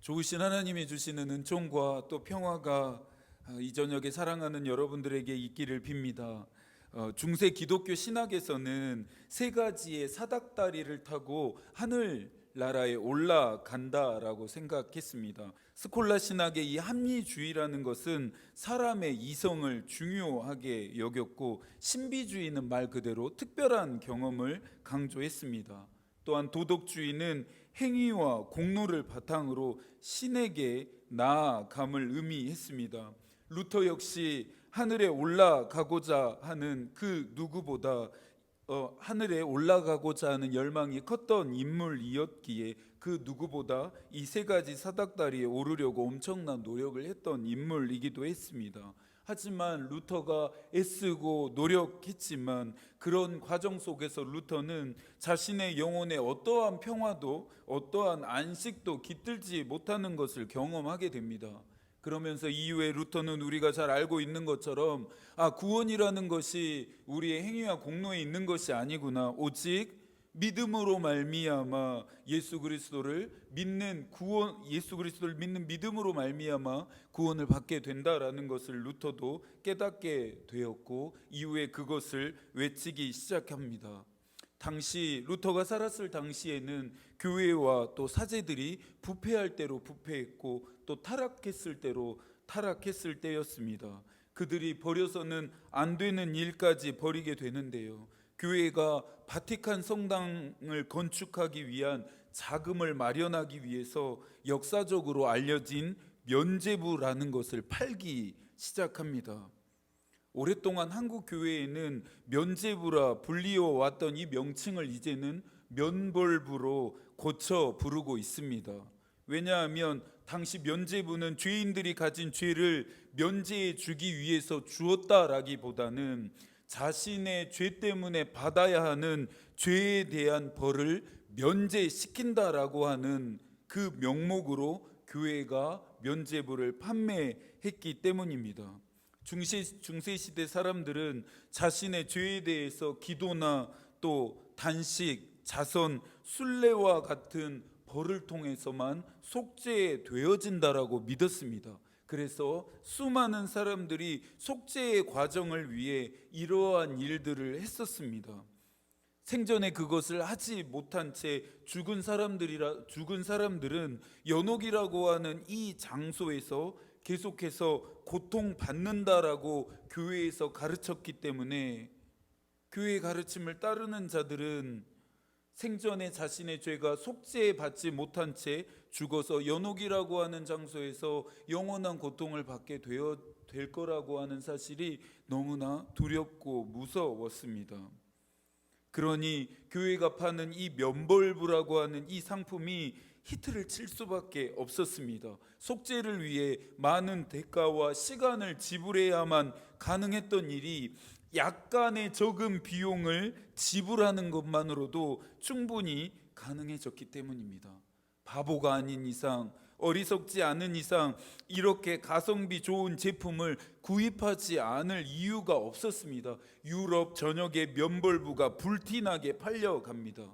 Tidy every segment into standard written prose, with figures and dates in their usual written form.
좋으신 하나님이 주시는 은총과 또 평화가 이 저녁에 사랑하는 여러분들에게 있기를 빕니다. 중세 기독교 신학에서는 세 가지의 사닥다리를 타고 하늘 나라에 올라간다라고 생각했습니다. 스콜라 신학의 이 합리주의라는 것은 사람의 이성을 중요하게 여겼고, 신비주의는 말 그대로 특별한 경험을 강조했습니다. 또한 도덕주의는 행위와 공로를 바탕으로 신에게 나아감을 의미했습니다. 루터 역시 하늘에 올라가고자 하는 그 누구보다 하늘에 올라가고자 하는 열망이 컸던 인물이었기에 그 누구보다 이 세 가지 사닥다리에 오르려고 엄청난 노력을 했던 인물이기도 했습니다. 하지만 루터가 애쓰고 노력했지만 그런 과정 속에서 루터는 자신의 영혼에 어떠한 평화도 어떠한 안식도 깃들지 못하는 것을 경험하게 됩니다. 그러면서 이후에 루터는 우리가 잘 알고 있는 것처럼 구원이라는 것이 우리의 행위와 공로에 있는 것이 아니구나, 오직 믿음으로 말미암아 예수 그리스도를 믿는 믿음으로 말미암아 구원을 받게 된다라는 것을 루터도 깨닫게 되었고, 이후에 그것을 외치기 시작합니다. 당시 루터가 살았을 당시에는 교회와 또 사제들이 부패할 때로 부패했고 또 타락했을 때로 타락했을 때였습니다. 그들이 버려서는 안 되는 일까지 벌이게 되는데요, 교회가 바티칸 성당을 건축하기 위한 자금을 마련하기 위해서 역사적으로 알려진 면죄부라는 것을 팔기 시작합니다. 오랫동안 한국 교회에는 면죄부라 불리워 왔던 이 명칭을 이제는 면벌부로 고쳐 부르고 있습니다. 왜냐하면 당시 면죄부는 죄인들이 가진 죄를 면제해 주기 위해서 주었다라기보다는 자신의 죄 때문에 받아야 하는 죄에 대한 벌을 면제시킨다라고 하는 그 명목으로 교회가 면죄부를 판매했기 때문입니다. 중세시대 사람들은 자신의 죄에 대해서 기도나 또 단식, 자선, 순례와 같은 벌을 통해서만 속죄되어진다라고 믿었습니다. 그래서 수많은 사람들이 속죄의 과정을 위해 이러한 일들을 했었습니다. 생전에 그것을 하지 못한 채 죽은 사람들은 연옥이라고 하는 이 장소에서 계속해서 고통받는다라고 교회에서 가르쳤기 때문에 교회의 가르침을 따르는 자들은 생전에 자신의 죄가 속죄받지 못한 채 죽어서 연옥이라고 하는 장소에서 영원한 고통을 받게 될 거라고 하는 사실이 너무나 두렵고 무서웠습니다. 그러니 교회가 파는 이 면벌부라고 하는 이 상품이 히트를 칠 수밖에 없었습니다. 속죄를 위해 많은 대가와 시간을 지불해야만 가능했던 일이 약간의 적은 비용을 지불하는 것만으로도 충분히 가능해졌기 때문입니다. 바보가 아닌 이상, 어리석지 않은 이상 이렇게 가성비 좋은 제품을 구입하지 않을 이유가 없었습니다. 유럽 전역의 면벌부가 불티나게 팔려갑니다.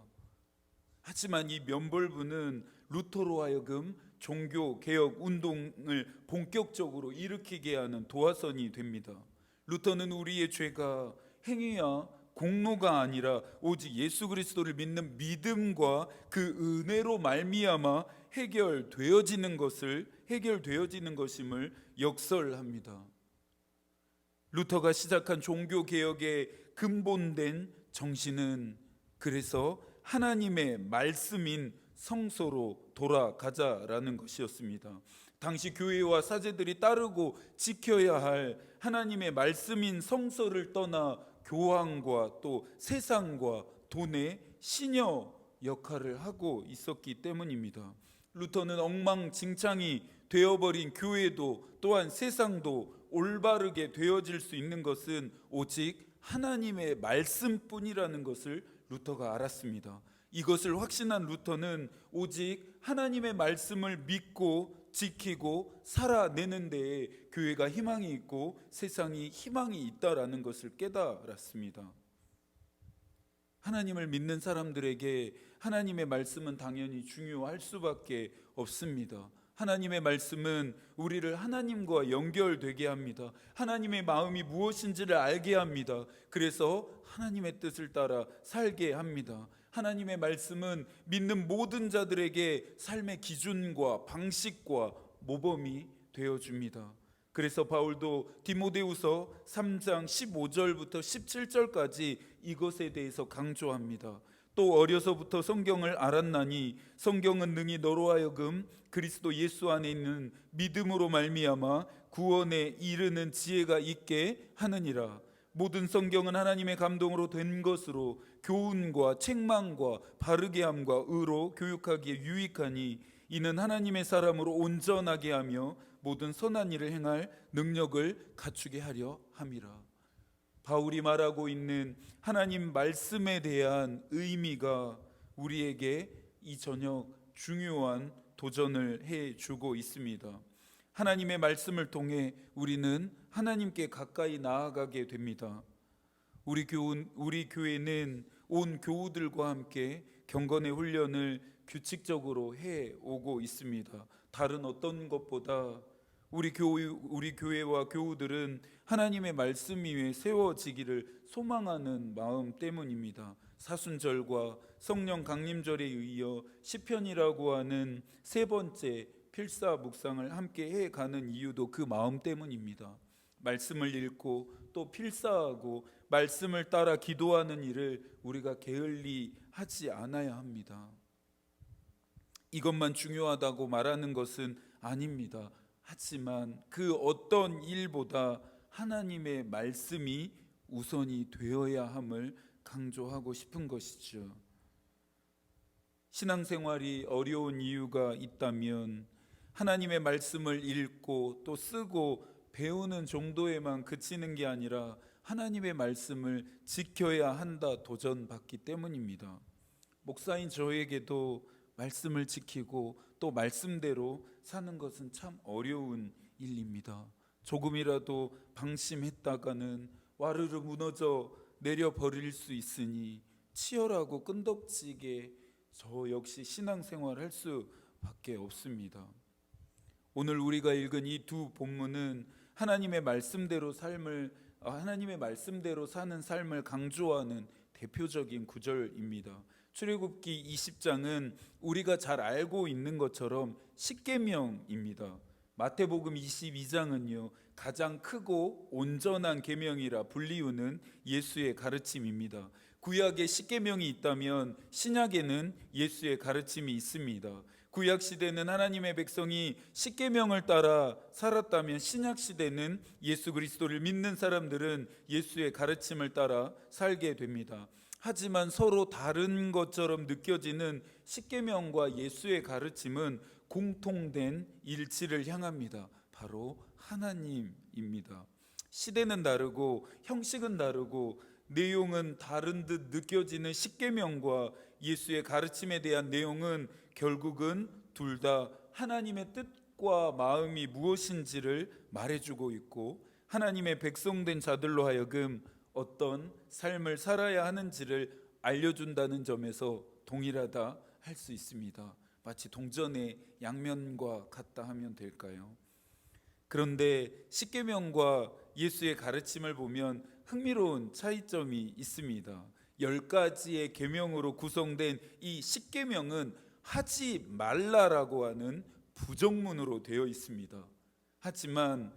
하지만 이 면벌부는 루터로 하여금 종교개혁 운동을 본격적으로 일으키게 하는 도화선이 됩니다. 루터는 우리의 죄가 행위와 공로가 아니라 오직 예수 그리스도를 믿는 믿음과 그 은혜로 말미암아 해결되어지는 것임을 역설합니다. 루터가 시작한 종교개혁의 근본된 정신은 그래서 하나님의 말씀인 성서로 돌아가자라는 것이었습니다. 당시 교회와 사제들이 따르고 지켜야 할 하나님의 말씀인 성서를 떠나 교황과 또 세상과 돈의 시녀 역할을 하고 있었기 때문입니다. 루터는 엉망진창이 되어버린 교회도 또한 세상도 올바르게 되어질 수 있는 것은 오직 하나님의 말씀뿐이라는 것을 루터가 알았습니다. 이것을 확신한 루터는 오직 하나님의 말씀을 믿고 지키고 살아내는 데에 교회가 희망이 있고 세상이 희망이 있다라는 것을 깨달았습니다. 하나님을 믿는 사람들에게 하나님의 말씀은 당연히 중요할 수밖에 없습니다. 하나님의 말씀은 우리를 하나님과 연결되게 합니다. 하나님의 마음이 무엇인지를 알게 합니다. 그래서 하나님의 뜻을 따라 살게 합니다. 하나님의 말씀은 믿는 모든 자들에게 삶의 기준과 방식과 모범이 되어줍니다. 그래서 바울도 디모데후서 3장 15절부터 17절까지 이것에 대해서 강조합니다. 또 어려서부터 성경을 알았나니 성경은 능히 너로 하여금 그리스도 예수 안에 있는 믿음으로 말미암아 구원에 이르는 지혜가 있게 하느니라. 모든 성경은 하나님의 감동으로 된 것으로 교훈과 책망과 바르게 함과 의로 교육하기에 유익하니 이는 하나님의 사람으로 온전하게 하며 모든 선한 일을 행할 능력을 갖추게 하려 함이라. 바울이 말하고 있는 하나님 말씀에 대한 의미가 우리에게 이 저녁 중요한 도전을 해주고 있습니다. 하나님의 말씀을 통해 우리는 하나님께 가까이 나아가게 됩니다. 우리 교회는 온 교우들과 함께 경건의 훈련을 규칙적으로 해오고 있습니다. 다른 어떤 것보다 우리 교회와 교우들은 하나님의 말씀 위에 세워지기를 소망하는 마음 때문입니다. 사순절과 성령 강림절에 이어 시편이라고 하는 세 번째 필사 묵상을 함께 해가는 이유도 그 마음 때문입니다. 말씀을 읽고 또 필사하고 말씀을 따라 기도하는 일을 우리가 게을리 하지 않아야 합니다. 이것만 중요하다고 말하는 것은 아닙니다. 하지만 그 어떤 일보다 하나님의 말씀이 우선이 되어야 함을 강조하고 싶은 것이죠. 신앙생활이 어려운 이유가 있다면 하나님의 말씀을 읽고 또 쓰고 배우는 정도에만 그치는 게 아니라 하나님의 말씀을 지켜야 한다 도전받기 때문입니다. 목사인 저에게도 말씀을 지키고 또 말씀대로 사는 것은 참 어려운 일입니다. 조금이라도 방심했다가는 와르르 무너져 내려버릴 수 있으니 치열하고 끈덕지게 저 역시 신앙생활 할 수밖에 없습니다. 오늘 우리가 읽은 이 두 본문은 하나님의 말씀대로 사는 삶을 강조하는 대표적인 구절입니다. 출애굽기 20장은 우리가 잘 알고 있는 것처럼 십계명입니다. 마태복음 22장은요 가장 크고 온전한 계명이라 불리우는 예수의 가르침입니다. 구약에 십계명이 있다면 신약에는 예수의 가르침이 있습니다. 구약 시대는 하나님의 백성이 십계명을 따라 살았다면 신약 시대는 예수 그리스도를 믿는 사람들은 예수의 가르침을 따라 살게 됩니다. 하지만 서로 다른 것처럼 느껴지는 십계명과 예수의 가르침은 공통된 일치를 향합니다. 바로 하나님입니다. 시대는 다르고 형식은 다르고 내용은 다른 듯 느껴지는 십계명과 예수의 가르침에 대한 내용은 결국은 둘 다 하나님의 뜻과 마음이 무엇인지를 말해주고 있고 하나님의 백성된 자들로 하여금 어떤 삶을 살아야 하는지를 알려준다는 점에서 동일하다 할 수 있습니다. 마치 동전의 양면과 같다 하면 될까요? 그런데 십계명과 예수의 가르침을 보면 흥미로운 차이점이 있습니다. 10가지의 계명으로 구성된 이 십계명은 하지 말라라고 하는 부정문으로 되어 있습니다. 하지만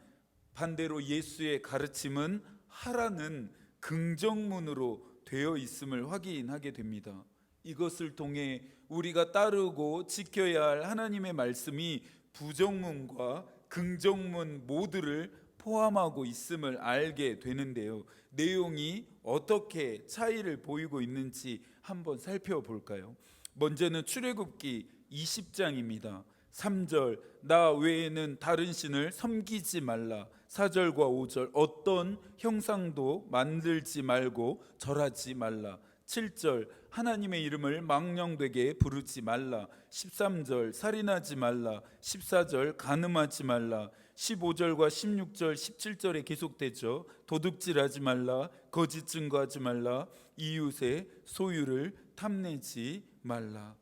반대로 예수의 가르침은 하라는 긍정문으로 되어 있음을 확인하게 됩니다. 이것을 통해 우리가 따르고 지켜야 할 하나님의 말씀이 부정문과 긍정문 모두를 포함하고 있음을 알게 되는데요. 내용이 어떻게 차이를 보이고 있는지 한번 살펴볼까요? 먼저는 출애굽기 20장입니다. 3절 나 외에는 다른 신을 섬기지 말라. 4절과 5절 어떤 형상도 만들지 말고 절하지 말라. 7절 하나님의 이름을 망령되게 부르지 말라. 13절 살인하지 말라. 14절 간음하지 말라. 15절과 16절 17절에 계속되죠. 도둑질하지 말라. 거짓 증거하지 말라. 이웃의 소유를 탐내지 말라.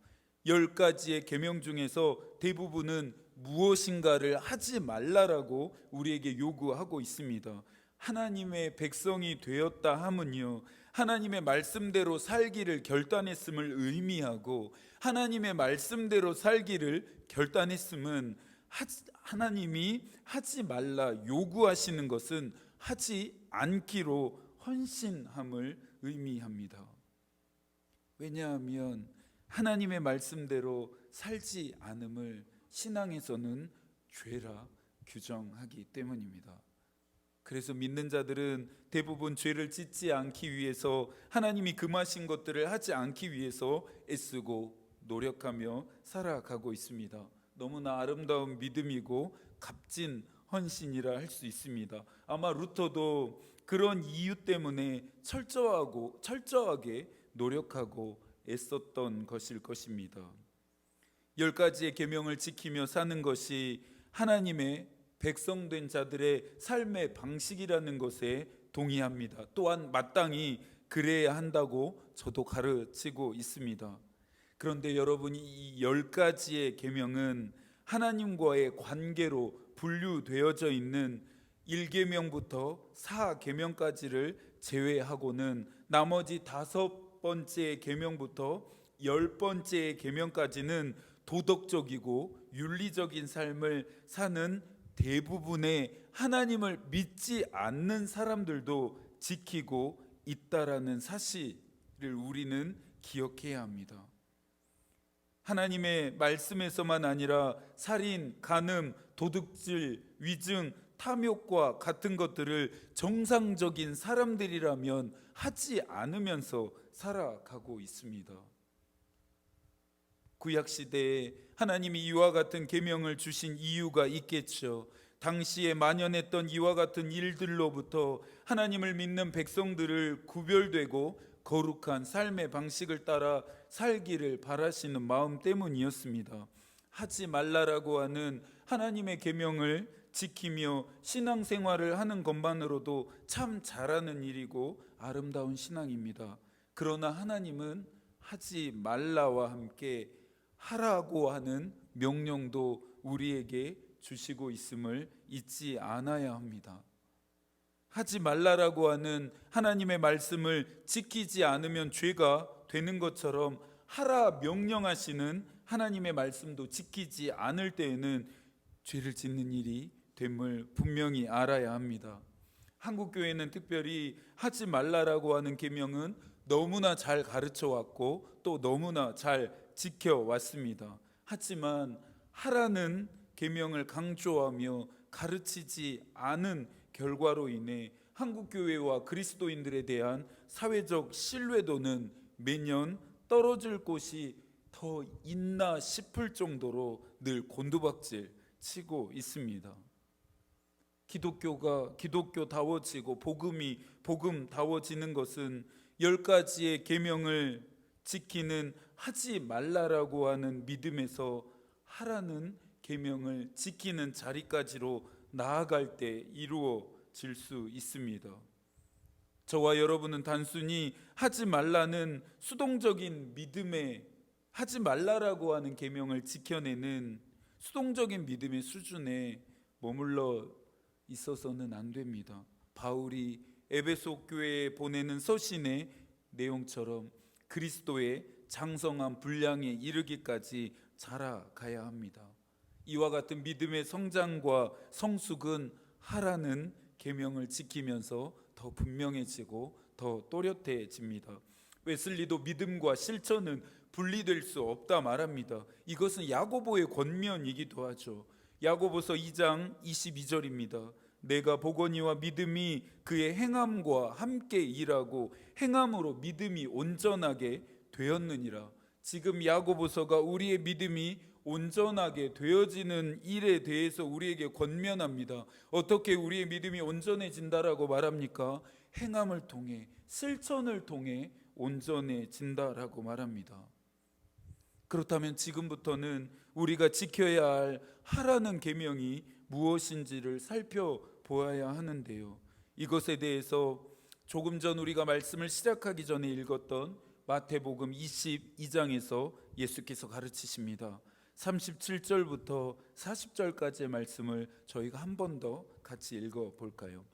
10가지의 계명 중에서 대부분은 무엇인가를 하지 말라라고 우리에게 요구하고 있습니다. 하나님의 백성이 되었다 함은요, 하나님의 말씀대로 살기를 결단했음을 의미하고, 하나님의 말씀대로 살기를 결단했음은 하나님이 하지 말라 요구하시는 것은 하지 않기로 헌신함을 의미합니다. 왜냐하면 하나님의 말씀대로 살지 않음을 신앙에서는 죄라 규정하기 때문입니다. 그래서 믿는 자들은 대부분 죄를 짓지 않기 위해서, 하나님이 금하신 것들을 하지 않기 위해서 애쓰고 노력하며 살아가고 있습니다. 너무나 아름다운 믿음이고 값진 헌신이라 할 수 있습니다. 아마 루터도 그런 이유 때문에 철저하게 노력하고 애썼던 것일 것입니다. 10가지의 계명을 지키며 사는 것이 하나님의 백성된 자들의 삶의 방식이라는 것에 동의합니다. 또한 마땅히 그래야 한다고 저도 가르치고 있습니다. 그런데 여러분이 이 10가지의 계명은 하나님과의 관계로 분류되어져 있는 1계명부터 4계명까지를 제외하고는 나머지 5번째 계명부터 10번째 계명까지는 도덕적이고 윤리적인 삶을 사는 대부분의 하나님을 믿지 않는 사람들도 지키고 있다라는 사실을 우리는 기억해야 합니다. 하나님의 말씀에서만 아니라 살인, 간음, 도둑질, 위증, 탐욕과 같은 것들을 정상적인 사람들이라면 하지 않으면서 살아가고 있습니다. 구약 시대에 하나님이 이와 같은 계명을 주신 이유가 있겠죠. 당시에 만연했던 이와 같은 일들로부터 하나님을 믿는 백성들을 구별되고 거룩한 삶의 방식을 따라 살기를 바라시는 마음 때문이었습니다. 하지 말라라고 하는 하나님의 계명을 지키며 신앙생활을 하는 것만으로도 참 잘하는 일이고 아름다운 신앙입니다. 그러나 하나님은 하지 말라와 함께 하라고 하는 명령도 우리에게 주시고 있음을 잊지 않아야 합니다. 하지 말라라고 하는 하나님의 말씀을 지키지 않으면 죄가 되는 것처럼, 하라 명령하시는 하나님의 말씀도 지키지 않을 때에는 죄를 짓는 일이 됨을 분명히 알아야 합니다. 한국교회는 특별히 하지 말라라고 하는 계명은 너무나 잘 가르쳐 왔고 또 너무나 잘 지켜왔습니다. 하지만 하라는 계명을 강조하며 가르치지 않은 결과로 인해 한국교회와 그리스도인들에 대한 사회적 신뢰도는 매년 떨어질 곳이 더 있나 싶을 정도로 늘 곤두박질 치고 있습니다. 기독교가 기독교다워지고 복음이 복음다워지는 것은 10가지의 계명을 지키는 하지 말라라고 하는 믿음에서 하라는 계명을 지키는 자리까지로 나아갈 때 이루어질 수 있습니다. 저와 여러분은 단순히 하지 말라는 수동적인 믿음에, 하지 말라라고 하는 계명을 지켜내는 수동적인 믿음의 수준에 머물러 있어서는 안 됩니다. 바울이 에베소 교회에 보내는 서신의 내용처럼 그리스도의 장성한 분량에 이르기까지 자라가야 합니다. 이와 같은 믿음의 성장과 성숙은 하라는 계명을 지키면서 더 분명해지고 더 또렷해집니다. 웨슬리도 믿음과 실천은 분리될 수 없다 말합니다. 이것은 야고보의 권면이기도 하죠. 야고보서 2장 22절입니다. 내가 보거니와 믿음이 그의 행함과 함께 일하고 행함으로 믿음이 온전하게 되었느니라. 지금 야고보서가 우리의 믿음이 온전하게 되어지는 일에 대해서 우리에게 권면합니다. 어떻게 우리의 믿음이 온전해진다라고 말합니까? 행함을 통해, 실천을 통해 온전해진다라고 말합니다. 그렇다면 지금부터는 우리가 지켜야 할 하라는 계명이 무엇인지를 살펴보아야 하는데요. 이것에 대해서 조금 전 우리가 말씀을 시작하기 전에 읽었던 마태복음 22장에서 예수께서 가르치십니다. 37절부터 40절까지의 말씀을 저희가 한 번 더 같이 읽어 볼까요?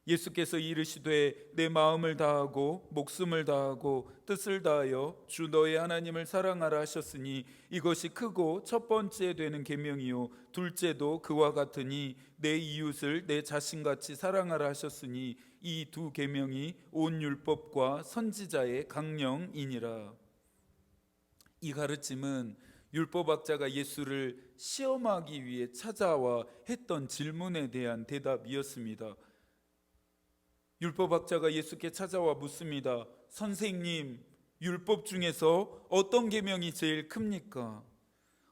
예수께서 이르시되 내 마음을 다하고 목숨을 다하고 뜻을 다하여 주 너의 하나님을 사랑하라 하셨으니 이것이 크고 첫 번째 되는 계명이요 둘째도 그와 같으니 내 이웃을 내 자신같이 사랑하라 하셨으니 이 두 계명이 온 율법과 선지자의 강령이니라. 이 가르침은 율법학자가 예수를 시험하기 위해 찾아와 했던 질문에 대한 대답이었습니다. 율법학자가 예수께 찾아와 묻습니다. 선생님, 율법 중에서 어떤 계명이 제일 큽니까?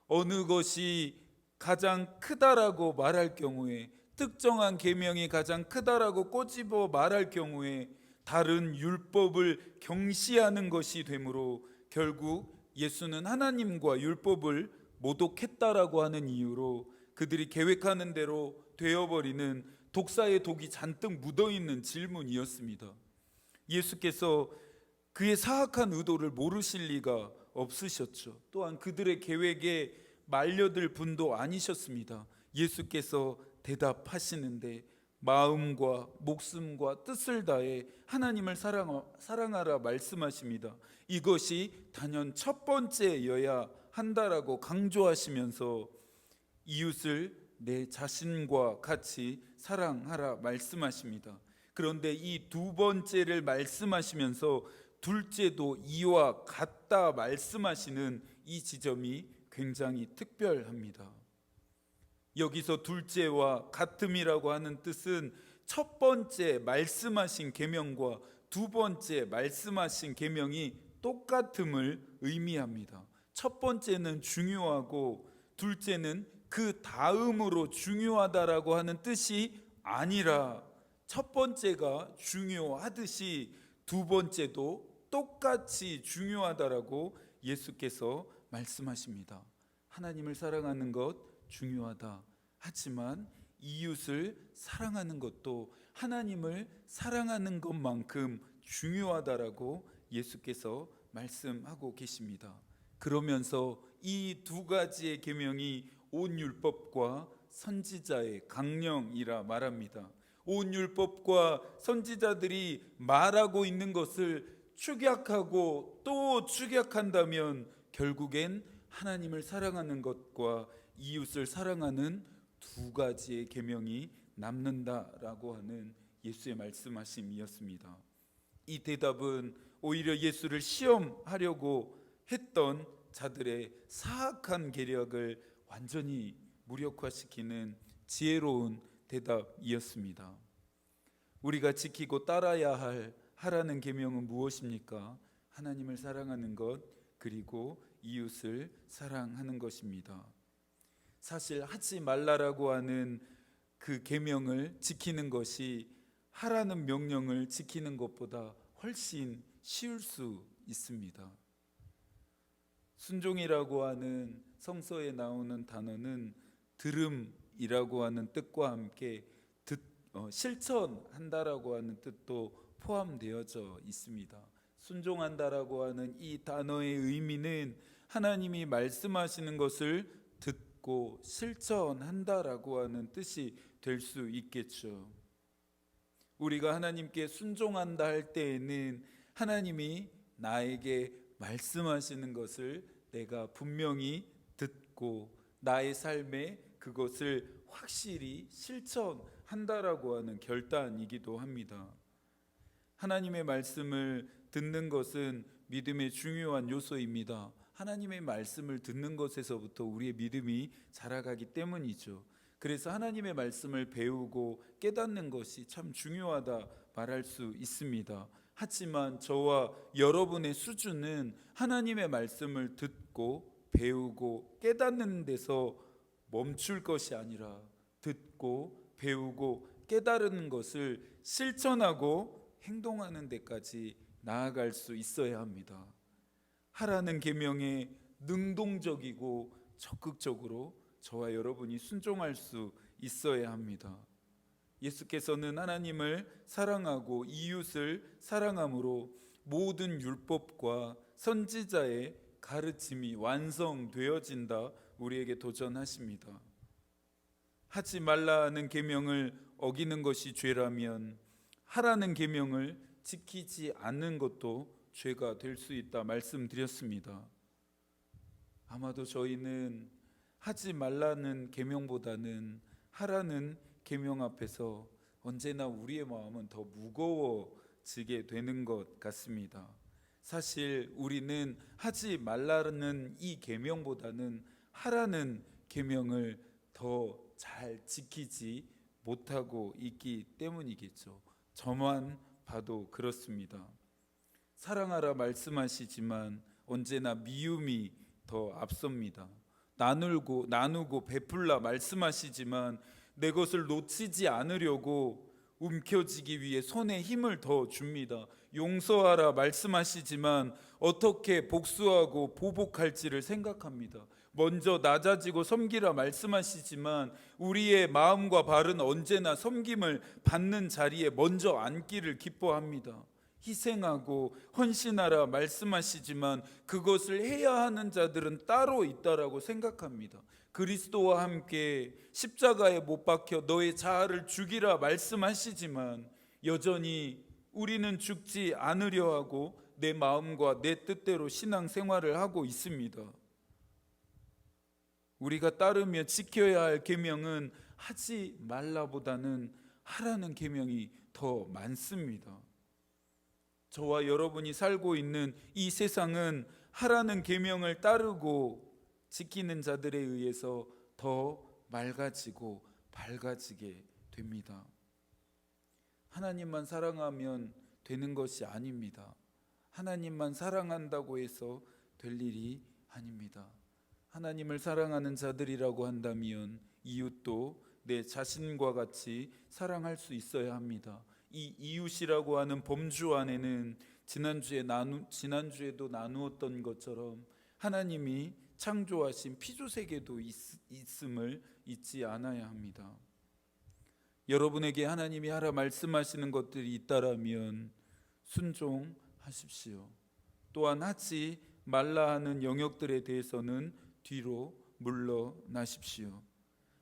어느 것이 가장 크다라고 말할 경우에, 특정한 계명이 가장 크다라고 꼬집어 말할 경우에 다른 율법을 경시하는 것이 되므로 결국 예수는 하나님과 율법을 모독했다라고 하는 이유로 그들이 계획하는 대로 되어버리는 독사의 독이 잔뜩 묻어있는 질문이었습니다. 예수께서 그의 사악한 의도를 모르실 리가 없으셨죠. 또한 그들의 계획에 말려들 분도 아니셨습니다. 예수께서 대답하시는데 마음과 목숨과 뜻을 다해 하나님을 사랑하라 말씀하십니다. 이것이 단연 첫 번째여야 한다라고 강조하시면서 이웃을 내 자신과 같이 사랑하라 말씀하십니다. 그런데 이 두 번째를 말씀하시면서 둘째도 이와 같다 말씀하시는 이 지점이 굉장히 특별합니다. 여기서 둘째와 같음이라고 하는 뜻은 첫 번째 말씀하신 계명과 두 번째 말씀하신 계명이 똑같음을 의미합니다. 첫 번째는 중요하고 둘째는 그 다음으로 중요하다라고 하는 뜻이 아니라 첫 번째가 중요하듯이 두 번째도 똑같이 중요하다라고 예수께서 말씀하십니다. 하나님을 사랑하는 것 중요하다. 하지만 이웃을 사랑하는 것도 하나님을 사랑하는 것만큼 중요하다라고 예수께서 말씀하고 계십니다. 그러면서 이 두 가지의 계명이 온 율법과 선지자의 강령이라 말합니다. 온 율법과 선지자들이 말하고 있는 것을 축약하고 또 축약한다면 결국엔 하나님을 사랑하는 것과 이웃을 사랑하는 두 가지의 계명이 남는다라고 하는 예수의 말씀하심이었습니다. 이 대답은 오히려 예수를 시험하려고 했던 자들의 사악한 계략을 완전히 무력화시키는 지혜로운 대답이었습니다. 우리가 지키고 따라야 하라는 계명은 무엇입니까? 하나님을 사랑하는 것 그리고 이웃을 사랑하는 것입니다. 사실 하지 말라라고 하는 그 계명을 지키는 것이 하라는 명령을 지키는 것보다 훨씬 쉬울 수 있습니다. 순종이라고 하는 성서에 나오는 단어는 들음이라고 하는 뜻과 함께 실천한다라고 하는 뜻도 포함되어져 있습니다. 순종한다라고 하는 이 단어의 의미는 하나님이 말씀하시는 것을 듣고 실천한다라고 하는 뜻이 될 수 있겠죠. 우리가 하나님께 순종한다 할 때에는 하나님이 나에게 말씀하시는 것을 내가 분명히 듣고 나의 삶에 그것을 확실히 실천한다라고 하는 결단이기도 합니다. 하나님의 말씀을 듣는 것은 믿음의 중요한 요소입니다. 하나님의 말씀을 듣는 것에서부터 우리의 믿음이 자라가기 때문이죠. 그래서 하나님의 말씀을 배우고 깨닫는 것이 참 중요하다 말할 수 있습니다. 하지만 저와 여러분의 수준은 하나님의 말씀을 듣고 배우고 깨닫는 데서 멈출 것이 아니라 듣고 배우고 깨달은 것을 실천하고 행동하는 데까지 나아갈 수 있어야 합니다. 하라는 계명에 능동적이고 적극적으로 저와 여러분이 순종할 수 있어야 합니다. 예수께서는 하나님을 사랑하고 이웃을 사랑함으로 모든 율법과 선지자의 가르침이 완성되어진다 우리에게 도전하십니다. 하지 말라는 계명을 어기는 것이 죄라면 하라는 계명을 지키지 않는 것도 죄가 될 수 있다 말씀드렸습니다. 아마도 저희는 하지 말라는 계명보다는 하라는 계명 앞에서 언제나 우리의 마음은 더 무거워지게 되는 것 같습니다. 사실 우리는 하지 말라는 이 계명보다는 하라는 계명을 더 잘 지키지 못하고 있기 때문이겠죠. 저만 봐도 그렇습니다. 사랑하라 말씀하시지만 언제나 미움이 더 앞섭니다. 나누고 베풀라 말씀하시지만 내 것을 놓치지 않으려고 움켜쥐기 위해 손에 힘을 더 줍니다. 용서하라 말씀하시지만 어떻게 복수하고 보복할지를 생각합니다. 먼저 낮아지고 섬기라 말씀하시지만 우리의 마음과 발은 언제나 섬김을 받는 자리에 먼저 앉기를 기뻐합니다. 희생하고 헌신하라 말씀하시지만 그것을 해야 하는 자들은 따로 있다라고 생각합니다. 그리스도와 함께 십자가에 못 박혀 너의 자아를 죽이라 말씀하시지만 여전히 우리는 죽지 않으려 하고 내 마음과 내 뜻대로 신앙생활을 하고 있습니다. 우리가 따르며 지켜야 할 계명은 하지 말라보다는 하라는 계명이 더 많습니다. 저와 여러분이 살고 있는 이 세상은 하라는 계명을 따르고 지키는 자들에 의해서 더 맑아지고 밝아지게 됩니다. 하나님만 사랑하면 되는 것이 아닙니다. 하나님만 사랑한다고 해서 될 일이 아닙니다. 하나님을 사랑하는 자들이라고 한다면 이웃도 내 자신과 같이 사랑할 수 있어야 합니다. 이 이웃이라고 하는 범주 안에는 지난주에도 나누었던 것처럼 하나님이 창조하신 피조세계도 있음을 잊지 않아야 합니다. 여러분에게 하나님이 하라 말씀하시는 것들이 있다라면 순종하십시오. 또한 하지 말라 하는 영역들에 대해서는 뒤로 물러나십시오.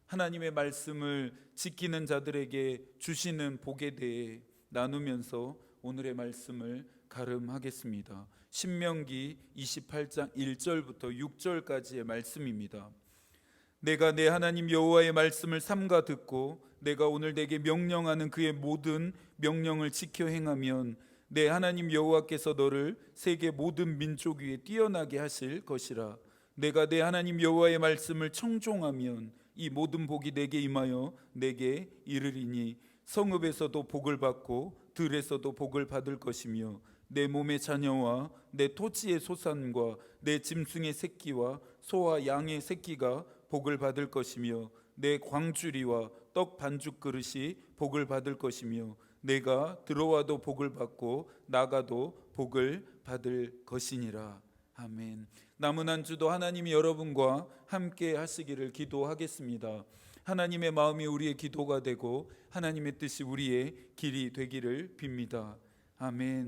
하나님의 말씀을 지키는 자들에게 주시는 복에 대해 나누면서 오늘의 말씀을 가름하겠습니다. 신명기 28장 1절부터 6절까지의 말씀입니다. 내가 내 하나님 여호와의 말씀을 삼가 듣고 내가 오늘 내게 명령하는 그의 모든 명령을 지켜 행하면 내 하나님 여호와께서 너를 세계 모든 민족 위에 뛰어나게 하실 것이라. 내가 내 하나님 여호와의 말씀을 청종하면 이 모든 복이 내게 임하여 내게 이르리니 성읍에서도 복을 받고 들에서도 복을 받을 것이며 내 몸의 자녀와 내 토지의 소산과 내 짐승의 새끼와 소와 양의 새끼가 복을 받을 것이며 내 광주리와 떡 반죽 그릇이 복을 받을 것이며 내가 들어와도 복을 받고 나가도 복을 받을 것이니라. 아멘. 남은 한 주도 하나님이 여러분과 함께 하시기를 기도하겠습니다. 하나님의 마음이 우리의 기도가 되고 하나님의 뜻이 우리의 길이 되기를 빕니다. 아멘.